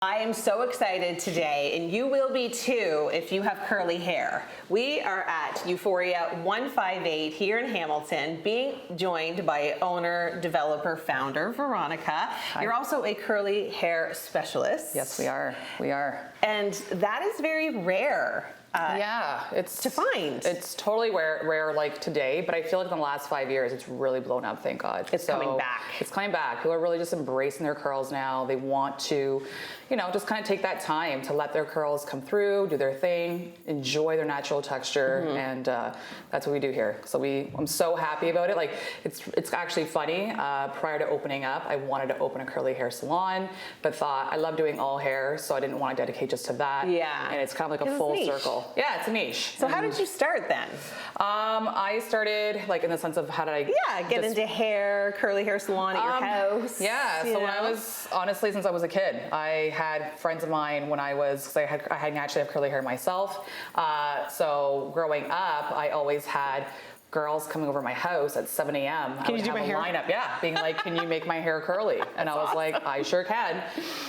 I am so excited today, and you will be too if you have curly hair. We are at Euphoria 158 here in Hamilton, being joined by owner, developer, founder, Veronica. Hi. You're also a curly hair specialist. Yes, we are. We are. And that is very rare. Yeah, it's to find. It's totally rare like today, but I feel like in the last 5 years, it's really blown up. Thank God. It's coming back. It's coming back. People are really just embracing their curls now. They want to, just kind of take that time to let their curls come through, do their thing, enjoy their natural texture, and that's what we do here. So I'm so happy about it. Like it's actually funny. Prior to opening up, I wanted to open a curly hair salon, but thought I love doing all hair, so I didn't want to dedicate just to that. Yeah. And it's kind of like a full niche. circle. Yeah, it's a niche. So how did you start then? I started like in the sense of how did I get into hair, curly hair salon at your house? Yeah, so when I was, honestly, since I was a kid, I had friends of mine when I actually have curly hair myself. So growing up, I always had girls coming over my house at 7 a.m. Can you do my hair? Lineup, yeah, being like, can you make my hair curly? And I was like, I sure can.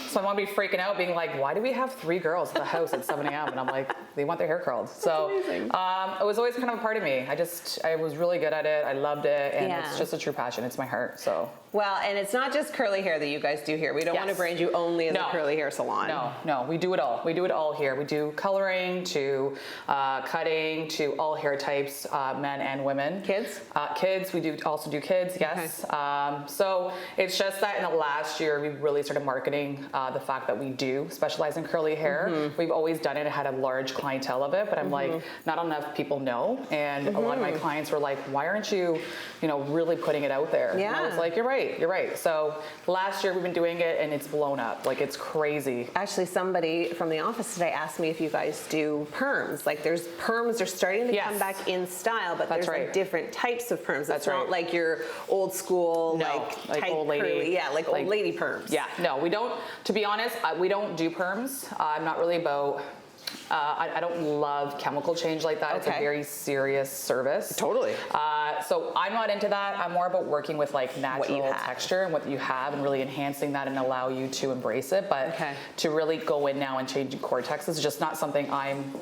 So my mom would be freaking out, being like, why do we have 3 girls at the house at 7 a.m.? And I'm like, they want their hair curled. So it was always kind of a part of me. I was really good at it. I loved it. And it's just a true passion. It's my heart, so. Well, and it's not just curly hair that you guys do here. We don't want to brand you only as a curly hair salon. No, we do it all. We do it all here. We do coloring to cutting to all hair types, men and women. Kids? Kids, we also do kids, yes. Okay. So it's just that in the last year, we really started marketing the fact that we do specialize in curly hair. We've always done it. I had a large clientele of it, but I'm like, not enough people know. And a lot of my clients were like, why aren't you, really putting it out there? Yeah. And I was like, you're right. So last year we've been doing it and it's blown up. Like it's crazy. Actually, somebody from the office today asked me if you guys do perms. Like there's perms are starting to come back in style, but there's like different types of perms. It's not like your old school, like tight, old lady. Curly, like old lady perms. Yeah, no, we don't, to be honest, we don't do perms. I'm not really about, I don't love chemical change like that. It's a very serious service. Totally. So I'm not into that. I'm more about working with like natural texture and what you have and really enhancing that and allow you to embrace it. But to really go in now and change cortex is just not something I'm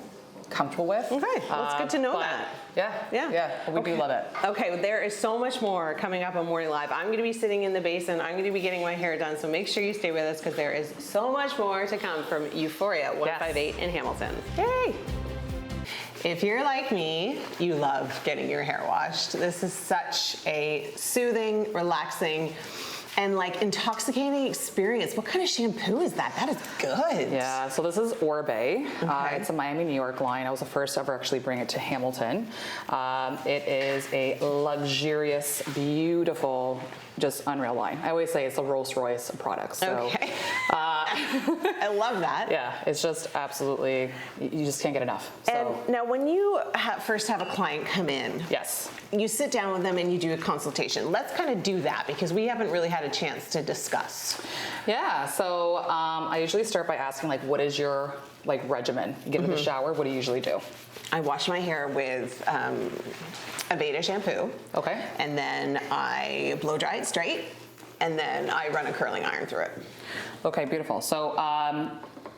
comfortable with. Okay, well, it's good to know that. Yeah, we do love it. Okay, well, there is so much more coming up on Morning Live. I'm going to be sitting in the basin. I'm going to be getting my hair done, so make sure you stay with us because there is so much more to come from Euphoria 158 in Hamilton. Yay! If you're like me, you love getting your hair washed. This is such a soothing, relaxing, and like intoxicating experience. What kind of shampoo is that? That is good. Yeah, so this is Orbe. It's a Miami, New York line. I was the first to ever actually bring it to Hamilton. It is a luxurious, beautiful, just unreal line. I always say it's a Rolls Royce of products. So, I love that. Yeah, it's just absolutely, you just can't get enough. So. And now when you first have a client come in, you sit down with them and you do a consultation. Let's kind of do that because we haven't really had a chance to discuss. Yeah, so I usually start by asking like, what is your regimen? You get in the shower, what do you usually do? I wash my hair with Aveda shampoo. Okay. And then I blow dry it straight. And then I run a curling iron through it. Okay, beautiful. So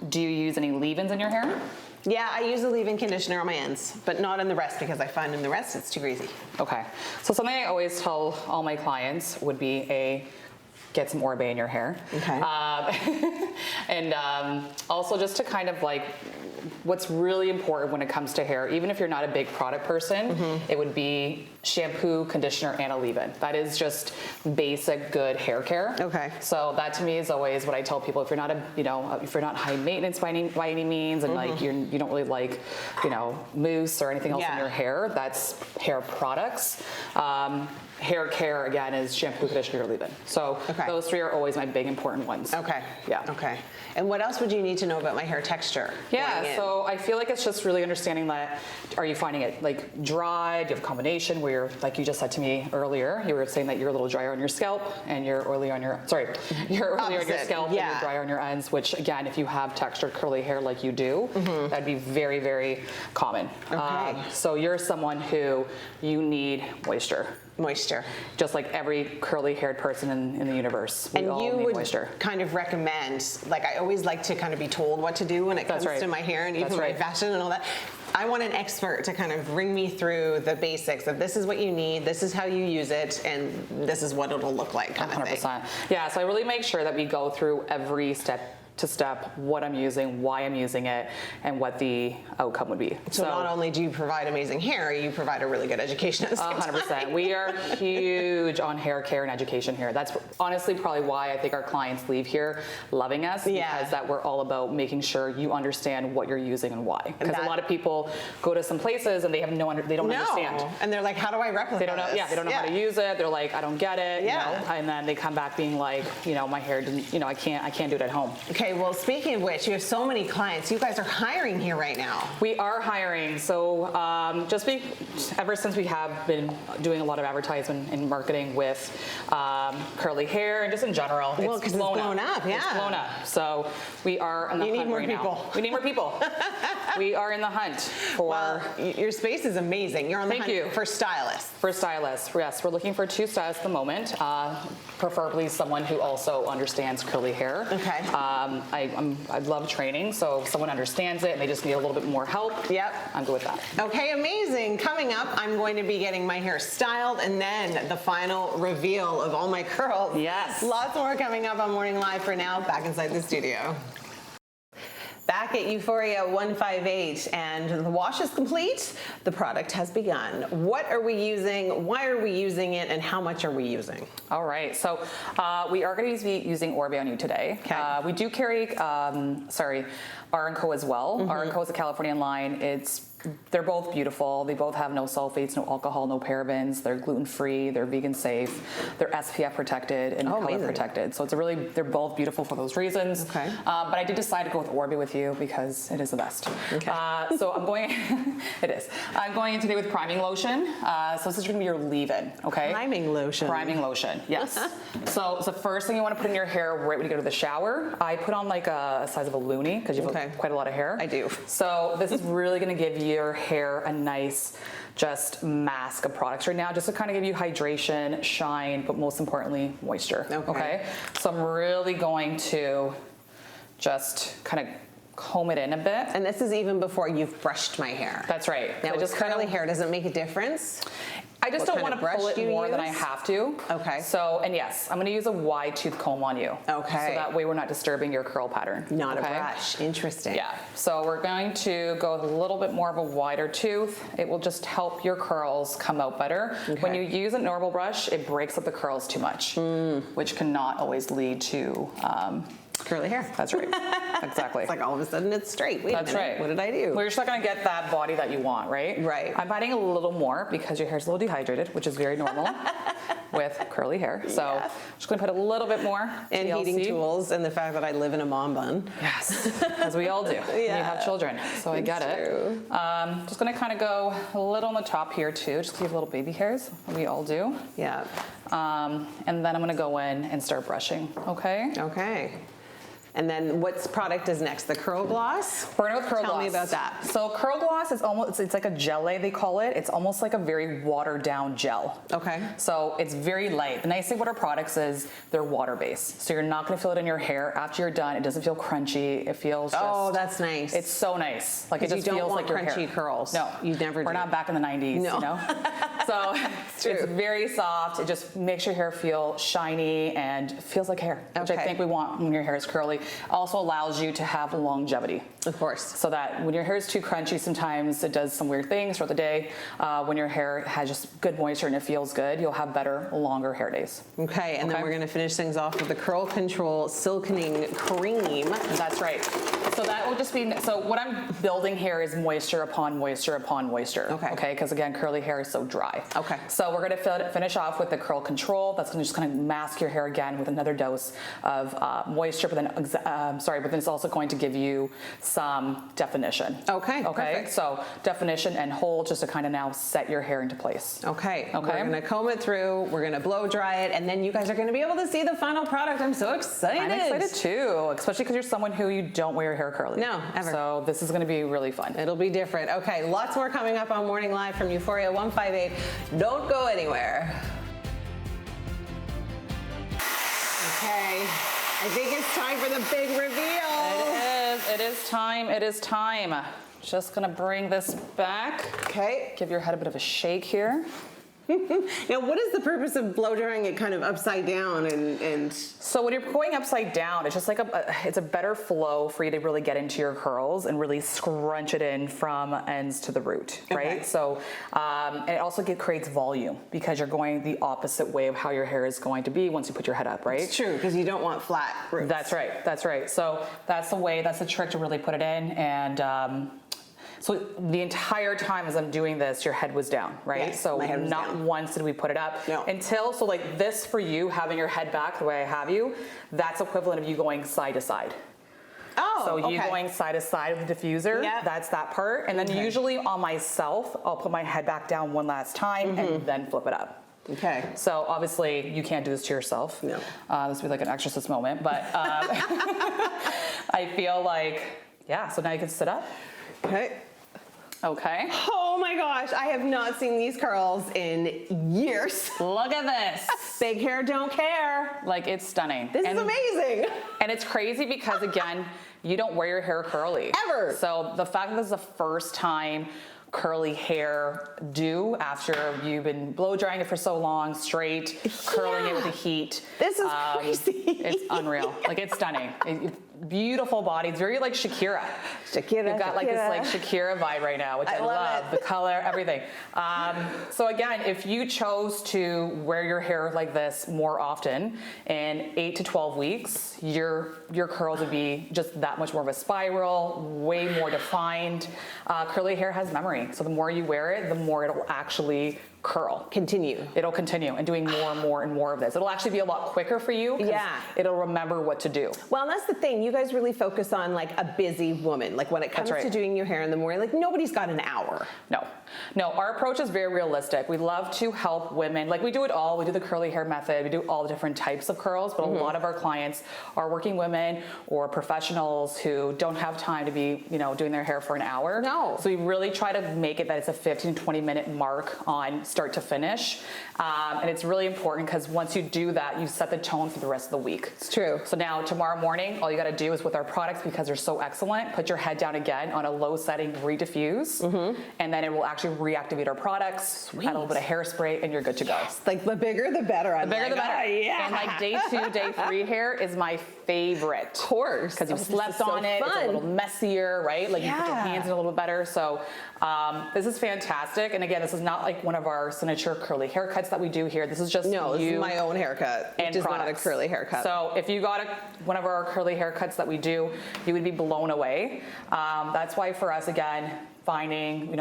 do you use any leave-ins in your hair? Yeah, I use a leave-in conditioner on my ends, but not in the rest because I find in the rest it's too greasy. Okay. So something I always tell all my clients would be get some Orbe in your hair. Okay. And also just to kind of what's really important when it comes to hair, even if you're not a big product person, it would be shampoo, conditioner, and a leave-in. That is just basic good hair care. Okay. So that to me is always what I tell people. If you're not if you're not high maintenance by any means, and you don't really like, mousse or anything else in your hair, that's hair products. Hair care, again, is shampoo, conditioner, or leave-in. So those 3 are always my big important ones. Okay. Yeah. Okay. And what else would you need to know about my hair texture? Yeah, so I feel like it's just really understanding that, are you finding it dry? Do you have a combination where you're, like you just said to me earlier, you were saying that you're a little drier on your scalp and you're oily on your, you're oily on your scalp and you're drier on your ends, which again, if you have textured curly hair like you do, that'd be very, very common. Okay. So you're someone who you need moisture. Moisture. Just like every curly haired person in the universe. We And all you need would moisture. kind of recommend, like I always like to kind of be told what to do when it comes to my hair and even my fashion and all that. I want an expert to kind of bring me through the basics of this is what you need, this is how you use it, and this is what it'll look like kind of thing. 100%. Yeah, so I really make sure that we go through every step to step what I'm using, why I'm using it, and what the outcome would be. So not only do you provide amazing hair, you provide a really good education at the same 100%. time. We are huge on hair care and education here. That's honestly probably why I think our clients leave here loving us, because that we're all about making sure you understand what you're using and why. Because a lot of people go to some places and they have they don't understand. And they're like, how do I replicate They don't know. this? Yeah, they don't know how to use it. They're like, I don't get it. Yeah. You know? And then they come back being like, you know, my hair didn't. You know, I can't do it at home. Okay, well, speaking of which, you have so many clients. You guys are hiring here right now. We are hiring. So ever since we have been doing a lot of advertisement and marketing with curly hair and just in general, Well, because it's blown up. Yeah. It's blown up. So we are in the hunt right now. We need more people. We are in the hunt for. Well, your space is amazing. You're on the hunt for stylists. For stylists, yes. We're looking for 2 stylists at the moment, preferably someone who also understands curly hair. Okay. I love training, so if someone understands it and they just need a little bit more help, I'm good with that. Okay, amazing. Coming up, I'm going to be getting my hair styled and then the final reveal of all my curls. Yes. Lots more coming up on Morning Live. For now, back inside the studio. Back at Euphoria 158, and the wash is complete. The product has begun. What are we using? Why are we using it? And how much are we using? All right, so we are going to be using Orbe on you today. Okay. We do carry, R&Co as well. R&Co is a Californian line. They're both beautiful. They both have no sulfates, no alcohol, no parabens. They're gluten-free. They're vegan safe. They're SPF protected and color protected. So they're both beautiful for those reasons. Okay. But I did decide to go with Orbe with you because it is the best. Okay. So I'm going. It is. I'm going in today with priming lotion. So this is going to be your leave-in. Okay. Priming lotion. Priming lotion. Yes. So it's the first thing you want to put in your hair right when you go to the shower. I put on like a size of a loonie because you have quite a lot of hair. I do. So this is really going to give your hair a nice just mask of products right now, just to kind of give you hydration, shine, but most importantly, moisture. Okay. So I'm really going to just kind of comb it in a bit. And this is even before you've brushed my hair. That's right. Now, with curly hair, does it make a difference? I just don't want to pull it more than I have to. Okay. So, and yes, I'm going to use a wide tooth comb on you. Okay. So that way we're not disturbing your curl pattern. Not a brush. Interesting. Yeah. So we're going to go with a little bit more of a wider tooth. It will just help your curls come out better. Okay. When you use a normal brush, it breaks up the curls too much, which cannot always lead to curly hair. That's right. Exactly. It's like all of a sudden it's straight. Wait a minute. Right. What did I do? Well, you're just not going to get that body that you want, right? Right. I'm adding a little more because your hair's a little dehydrated, which is very normal with curly hair. So I'm just going to put a little bit more. And TLC. heating tools and the fact that I live in a mom bun. Yes, as we all do. You have children, so I get it. Just going to kind of go a little on the top here too, just to leave little baby hairs. We all do. Yeah. And then I'm going to go in and start brushing. Okay. Okay. And then what product is next? The Curl Gloss? We're going to go with Curl Gloss. Tell me about that. So Curl Gloss is almost, it's like a gel they call it. It's almost like a very watered down gel. Okay. So it's very light. The nice thing about our products is they're water based. So you're not going to feel it in your hair. After you're done, it doesn't feel crunchy. It feels just. Oh, that's nice. It's so nice. Like it just you don't feels want like your crunchy hair. curls. No. You never do. We're not back in the 90s, no. You know? So it's very soft. It just makes your hair feel shiny and feels like hair, which I think we want when your hair is curly. Also allows you to have longevity. Of course. So that when your hair is too crunchy, sometimes it does some weird things throughout the day. When your hair has just good moisture and it feels good, you'll have better, longer hair days. Okay, and then we're gonna finish things off with the Curl Control Silkening Cream. That's right. So that will just be, so what I'm building here is moisture upon moisture upon moisture. Okay, because again, curly hair is so dry. Okay. So we're gonna finish off with the Curl Control. That's gonna just kind of mask your hair again with another dose of moisture, but then but then it's also going to give you some definition. Okay, Okay, perfect. so definition and hold just to kind of now set your hair into place. Okay, we're gonna comb it through, we're gonna blow dry it, and then you guys are gonna be able to see the final product. I'm so excited. I'm excited too, especially because you're someone who you don't wear your hair curly. No, ever. So this is gonna be really fun. It'll be different. Okay, lots more coming up on Morning Live from Euphoria 158. Don't go anywhere. Okay, I think it's time for the big reveal. It is time. Just gonna bring this back. Okay. Give your head a bit of a shake here. Now, what is the purpose of blow drying it kind of upside down and? So when you're going upside down, it's just like it's a better flow for you to really get into your curls and really scrunch it in from ends to the root, right? Okay. So and it also creates volume because you're going the opposite way of how your hair is going to be once you put your head up, right? It's true, because you don't want flat roots. That's right. So that's the trick to really put it in. And so the entire time as I'm doing this, your head was down, right? Yes, so my head was not down. once did we put it up. No. Until, so like this for you, having your head back the way I have you, that's equivalent of you going side to side. Oh, So you okay. going side to side with the diffuser, Yep. that's that part. And then usually on myself, I'll put my head back down one last time and then flip it up. Okay. So obviously you can't do this to yourself. No. This would be like an exorcist moment, but I feel like, yeah, so now you can sit up. Okay. Okay. Oh my gosh, I have not seen these curls in years. Look at this. Big hair don't care. Like, it's stunning. This is amazing. And it's crazy because, again, you don't wear your hair curly. Ever. So the fact that this is the first time curly hair do after you've been blow drying it for so long, straight, curling it with the heat. This is crazy. It's unreal. Like, it's stunning. Beautiful body. It's very like Shakira. Shakira. You've got like this like Shakira vibe right now, which I love. The color, everything. So again, if you chose to wear your hair like this more often, in 8 to 12 weeks, your curls would be just that much more of a spiral, way more defined. Curly hair has memory, so the more you wear it, the more it'll actually curl. It'll continue and doing more and more and more of this. It'll actually be a lot quicker for you. Yeah. It'll remember what to do. Well, and that's the thing. You guys really focus on like a busy woman. Like when it comes to doing your hair in the morning, like nobody's got an hour. No, our approach is very realistic. We love to help women. Like we do it all. We do the curly hair method. We do all the different types of curls, but a lot of our clients are working women or professionals who don't have time to be, doing their hair for an hour. No. So we really try to make it that it's a 15 to 20 minute mark on start to finish. And it's really important because once you do that, you set the tone for the rest of the week. It's true. So now tomorrow morning, all you got to do is with our products, because they're so excellent, put your head down again on a low setting, re-diffuse, and then it will actually reactivate our products, add a little bit of hairspray, and you're good to go. Like the bigger the better. The bigger the better. Yeah. And like day 2, day 3 hair is my favorite. Of course. Because you've slept on it, it's a little messier, right? Like you put your hands in a little bit better. So this is fantastic. And again, this is not like one of our signature curly haircuts that we do here. This is just this is my own haircut, which is not a curly haircut. So if you got one of our curly haircuts that we do, you would be blown away. That's why for us, again, finding,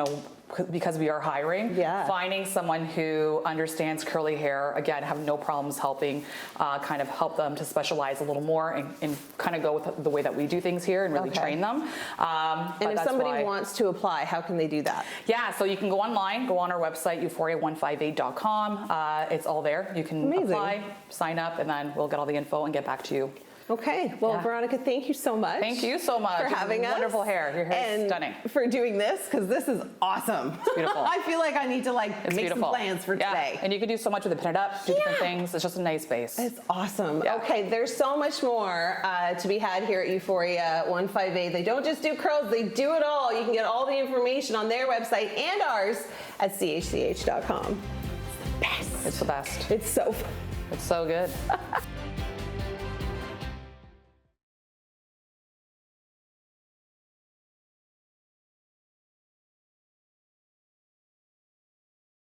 because we are hiring, finding someone who understands curly hair, again, have no problems helping, kind of help them to specialize a little more and kind of go with the way that we do things here and really train them. And if somebody wants to apply, how can they do that? Yeah, so you can go online, go on our website, euphoria158.com. It's all there. You can apply, sign up, and then we'll get all the info and get back to you. Okay, well, Veronica, thank you so much. Thank you so much for having us. Wonderful hair. Your hair is stunning. For doing this, because this is awesome. It's beautiful. I feel like I need to make some plans for today. And you can do so much with it, pin it up, do different things. It's just a nice base. It's awesome. Yeah. Okay, there's so much more to be had here at Euphoria 158. They don't just do curls, they do it all. You can get all the information on their website and ours at chch.com. It's the best. It's so fun. It's so good.